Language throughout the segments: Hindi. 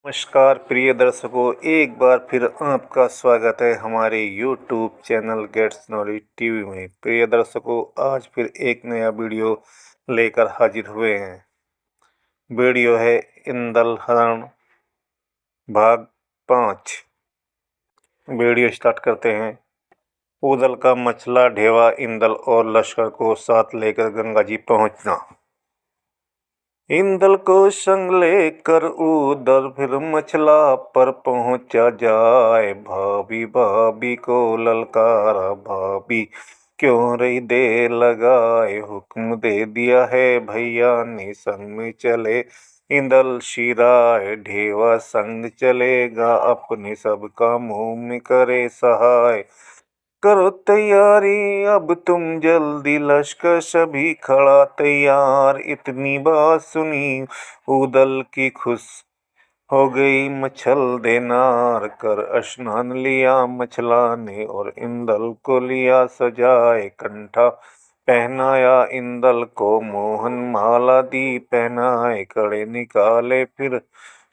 नमस्कार प्रिय दर्शकों, एक बार फिर आपका स्वागत है हमारे YouTube channel gets knowledge TV में। प्रिय दर्शकों, आज फिर एक नया वीडियो लेकर हाजिर हुए हैं। वीडियो है इंदल हरण भाग 5। वीडियो स्टार्ट करते हैं। ऊदल का मछला ढेवा इंदल और लश्कर को साथ लेकर गंगा जी पहुंचना। इंदल को संग लेकर उधर फिर मछला पर पहुंचा जाए। भाभी भाभी को ललकारा, भाभी क्यों रही देर लगाए। हुक्म दे दिया है भैया ने, संग में चले इंदल शिराए। ढेवा संग चलेगा अपने, सब कामों में करे सहाय। करो तैयारी अब तुम जल्दी, लश्कर सभी खड़ा तैयार। इतनी बात सुनी उदल की खुश हो गई मछल देनार। कर स्नान लिया मछला ने और इंदल को लिया सजाए। कंठा पहनाया इंदल को, मोहन माला दी पहनाए। कड़े निकाले फिर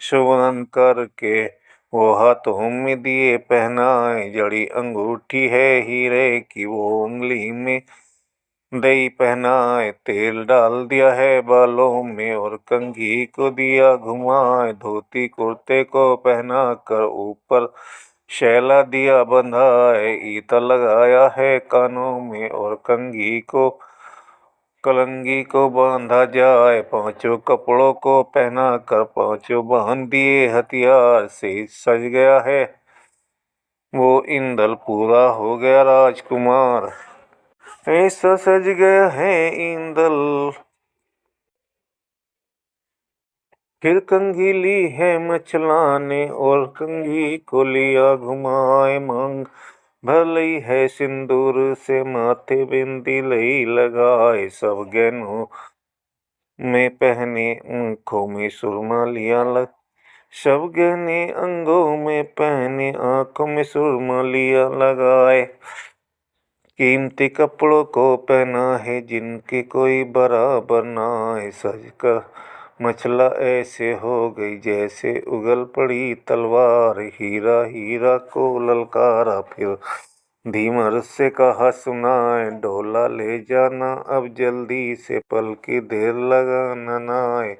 सुवर्ण करके, वो हाथों में दिए पहनाए। जड़ी अंगूठी है हीरे की, वो उंगली में दई पहनाए। तेल डाल दिया है बालों में और कंघी को दिया घुमाए। धोती कुर्ते को पहना कर ऊपर शैला दिया बंधाए। ईता लगाया है कानों में और कंघी को कलंगी को बांधा जाए। पांचों कपड़ों को पहना कर पांचों बांध दिए हथियार से। सज गया है वो इंदल, पूरा हो गया राजकुमार। ऐसा सज गया है इंदल, फिर कंघी ली है मछला ने और कंघी को लिया घुमाए। मांग भर लई है सिंदूर से, माथे बिंदी लई लगाए। सब गहनों में पहने, आंखों में सुरमा लिया सब गहने अंगों में पहने, आंखों में सुरमा लिया लगाए। कीमती कपड़ों को पहना है, जिनके कोई बराबर ना है। सजकर मछला ऐसे हो गई जैसे उगल पड़ी तलवार। हीरा हीरा को ललकारा फिर धीमर से कहा सुनाए। डोला ले जाना अब जल्दी से, पल की देर लगाना नाए।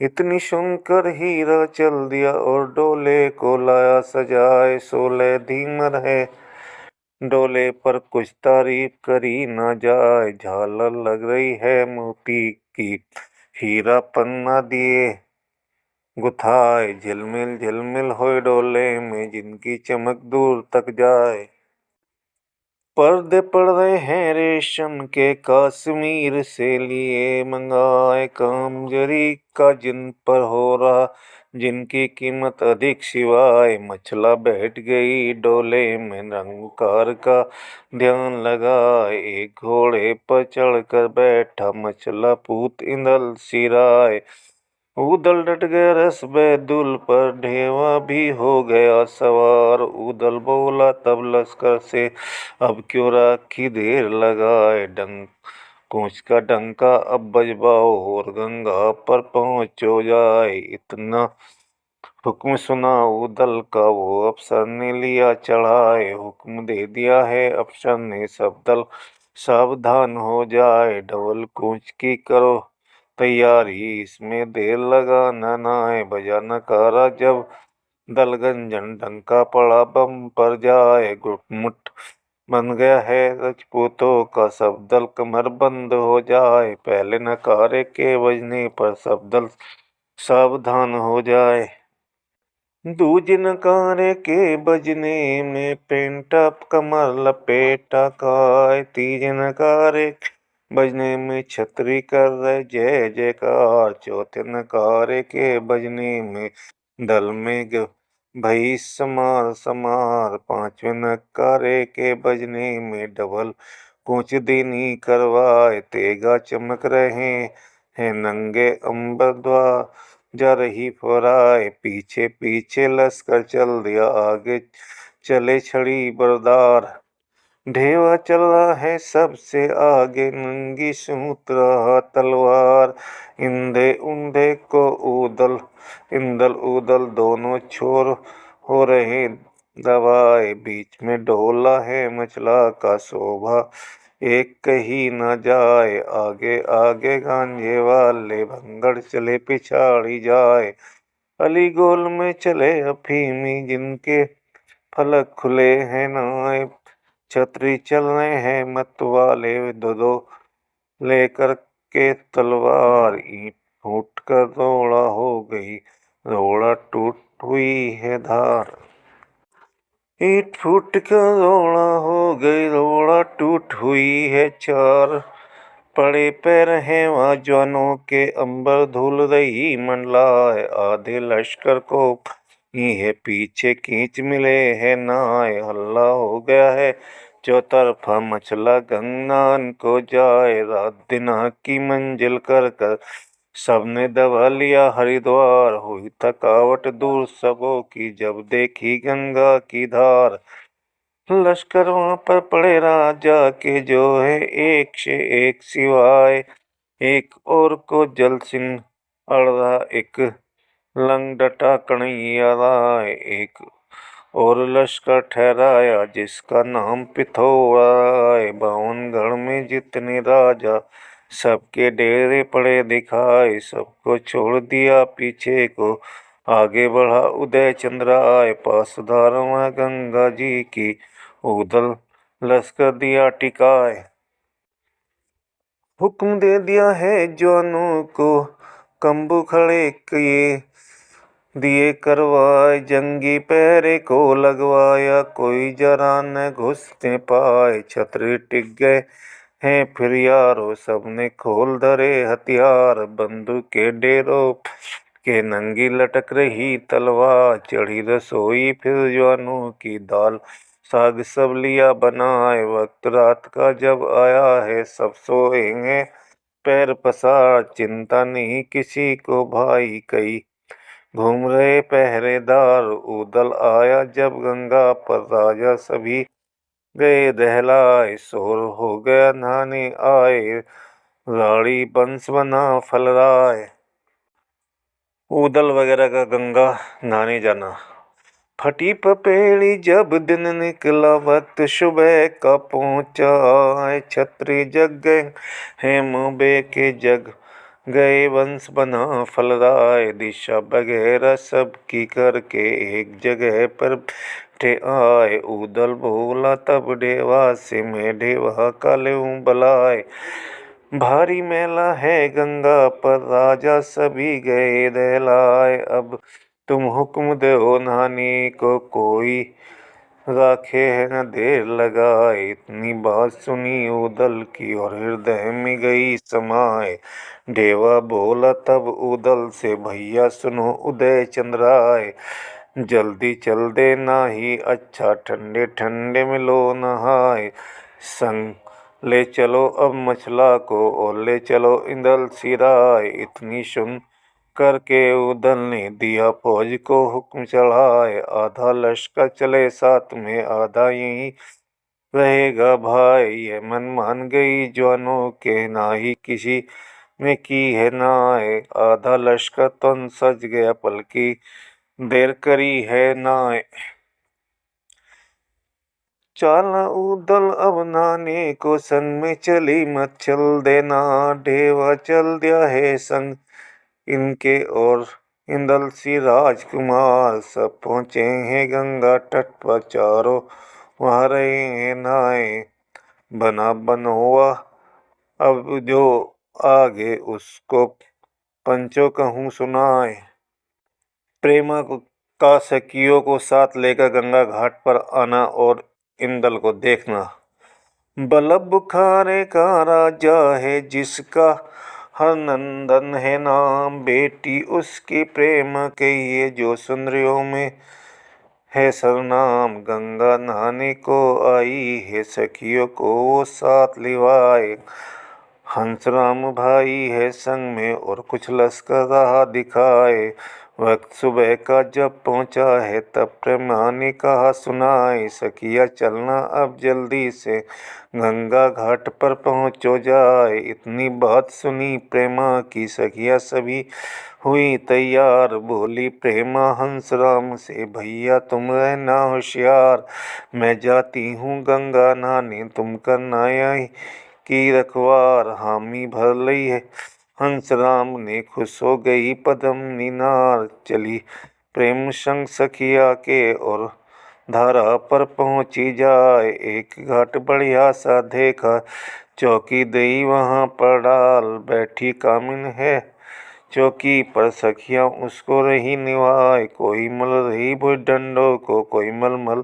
इतनी सुनकर हीरा चल दिया और डोले को लाया सजाए। 16 धीमर है डोले पर, कुछ तारीफ करी ना जाए। झालर लग रही है मोती की, हीरा पन्ना दिए गुथाए। झिलमिल झिलमिल होए डोले में, जिनकी चमक दूर तक जाए। पर्दे पड़ रहे हैं रेशम के, कश्मीर से लिए मंगाए। काम जरी का जिन पर हो रहा, जिनकी कीमत अधिक सिवाय। मछला बैठ गई डोले में, निरंकार का ध्यान लगाए। एक घोड़े पर चढ़कर बैठा मछला, पूत इंदल सिराए। उदल डट गया रस बैदुल पर, ढेवा भी हो गया सवार। उदल बोला तब लश्कर से, अब क्यों राखी देर लगाए। कोच का डंका अब बजवाओ और गंगा पर पहुंचो जाए। इतना हुक्म सुना उदल का, वो अफसर ने लिया चढ़ाए। हुक्म दे दिया है अफसर ने, सब दल सावधान हो जाए। डबल कोच की करो तैयारी, इसमें देर लगाना नाए। बजा नगारा जब दल गंजन, डंका पड़ा बम पर जाए। गुटमुट बन गया है राजपूतों का, सब दल कमर बंद हो जाए। पहले नकारे के बजने पर सब दल सावधान हो जाए। दूजे नकारे के बजने में पेंटा कमर लपेटा काय। तीजे नकारे बजने में छतरी कर रहे जय जयकार। चौथे नकारे के बजने में दल में भई समार समार। पांचवें नकारे के बजने में डबल कूच दीनी करवाए। तेगा चमक रहे हैं नंगे अंबर द्वार, जा रही फराए। पीछे पीछे लश्कर चल दिया, आगे चले छड़ी बरदार। ढेवा चल रहा है सबसे आगे, नंगी सूत रहा तलवार। इंधे उंधे को उदल इंदल उदल दोनों छोर हो रहे दबाए। बीच में ढोला है मचला का शोभा, एक कहीं न जाए। आगे आगे गांजे वाले भंगड़ चले पिछाड़ी जाए। अली गोल में चले अफीमी, जिनके फलक खुले हैं नाए। छतरी चल रहे हैं मत वाले, दो दो लेकर के तलवार। ईंट फूट कर रोड़ा हो गई, रोड़ा टूट हुई है धार। ईंट फूट कर रोड़ा हो गई, रोड़ा टूट हुई है चार। पड़े पैर हैं वहाँ जवानों के, अंबर धूल रही मंडलाए। आधे लश्कर को ही है पीछे खींच मिले है नाए। हल्ला हो गया है चौतरफा, मचला गंगान को जाए। रात दिन की मंजिल कर कर सबने दबा लिया हरिद्वार। हुई थकावट दूर सबों की, जब देखी गंगा की धार। लश्कर वहाँ पर पड़े राजा के, जो है एक से एक सिवाय। एक और को जल सिंह अड़ रहा, एक लंग डटा कन्हैया राय। एक और लश्कर ठहराया, जिसका नाम पिथौराय। 52 गढ़ में जितने राजा, सबके डेरे पड़े दिखाए। सबको छोड़ दिया पीछे को, आगे बढ़ा उदय चंद्राय। पास धारा गंगा जी की, उदल लश्कर दिया टिकाए। हुक्म दे दिया है जवानों को, कंबू खड़े किए दिए करवाए। जंगी पहरे को लगवाया, कोई जरा न घुसने पाए। छतरी टिक गए हैं फिर यारो, सबने खोल धरे हथियार। बंदूक के डेरों के नंगी लटक रही तलवार। चढ़ी रसोई फिर जवानों की, दाल साग सब लिया बनाए। वक्त रात का जब आया है, सब सोएंगे पैर पसार। चिंता नहीं किसी को भाई, कई घूम रहे पहरेदार। उदल आया जब गंगा पर, राजा सभी गए दहलाए। शोर हो गया नहाने आए, राड़ी बंस बना फलराय। उदल वगैरह का गंगा नहाने जाना। फटी पपेड़ी जब दिन निकला, वक्त सुबह का पहुँचा। छतरी जग गए हैं मुँबे के, जग गए वंश बना फलराय। दिशा वगैरह सब की करके, एक जगह पर बैठे आए। उदल बोला तब ढेवा से, मैं ढेवा का लेऊं बलाए। भारी मेला है गंगा पर, राजा सभी गए दहलाए। अब तुम हुक्म दो नहाने को, कोई राखे है न देर लगाए। इतनी बात सुनी उदल की, और हृदय में गई समाए। ढेवा बोला तब उदल से, भैया सुनो उदय चंद्राय। जल्दी चल दे नाही अच्छा, ठंडे ठंडे में लो नहाए। संग ले चलो अब मछला को, और ले चलो इंदल सिराय। इतनी सुन करके उदल ने दिया फौज को हुक्म चढ़ाए। आधा लश्कर चले साथ में, आधा यहीं रहेगा भाई। ये मन मान गई जवानों के, ना ही किसी ने की है नाय। आधा लश्कर तन सज गया, पलकी देर करी है नाय। चाला उदल अब नहाने को, संग में चली मत चल देना। ढेवा चल दिया है संग इनके, और इंदल सी राजकुमार। सब पहुँचे हैं गंगा तट पर, चारों वहाँ रहे हैं नहाए। बना बनोआ अब जो आगे, उसको पंचों कहूँ सुनाए। प्रेमा का सखियों को साथ लेकर गंगा घाट पर आना, और इंदल को देखना। बल्लभ बुखारे का राजा है, जिसका हरनंदन है नाम। बेटी उसकी प्रेम कहिए, जो सुंदरियों में है सरनाम। गंगा नहाने को आई है, सखियों को वो साथ लिवाए। हंसराम भाई है संग में, और कुछ लश्कर रहा दिखाए। वक्त सुबह का जब पहुँचा है तब प्रेमा ने कहा सुनाए सखिया चलना अब जल्दी से गंगा घाट पर पहुँचो जाए। इतनी बात सुनी प्रेमा की सखिया सभी हुई तैयार। बोली प्रेमा हंसराम से भैया तुम रहना होशियार, मैं जाती हूँ गंगा नहाने तुम करना आई की रखवार। हामी भर लई है हंसराम ने खुश हो गई पद्मिनी नार। चली प्रेम संग सखिया के और धारा पर पहुँची जाए। एक घाट बढ़िया सा देखा चौकी दई वहाँ पर डाल, बैठी कामिन है चौकी पर सखिया उसको रही निभाए। कोई मल रही भुज डंडों को कोई मल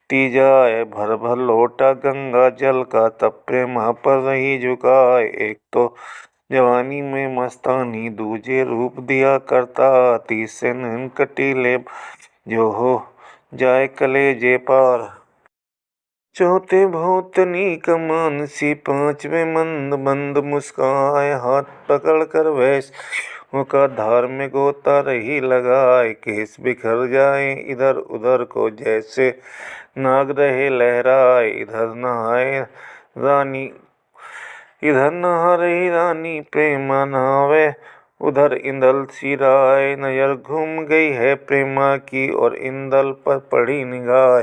ती जाए, भर भर लोटा गंगा जल का तब प्रेमा पर रही झुकाए। एक तो जवानी में मस्तानी दूजे रूप दिया करता, तीसरे नैन कटीले जो हो जाए कलेजे पार। चौथे भौतनी कमान सी, पांचवे मंद मंद मुस्काए, हाथ पकड़ कर वैश्यों का धार में गोता रही लगाए। केस बिखर जाए इधर उधर को जैसे नाग रहे लहराए। इधर नहा रही रानी प्रेमा नहावे उधर इंदल सी राय। नजर घूम गई है प्रेमा की और इंदल पर पड़ी निगाह।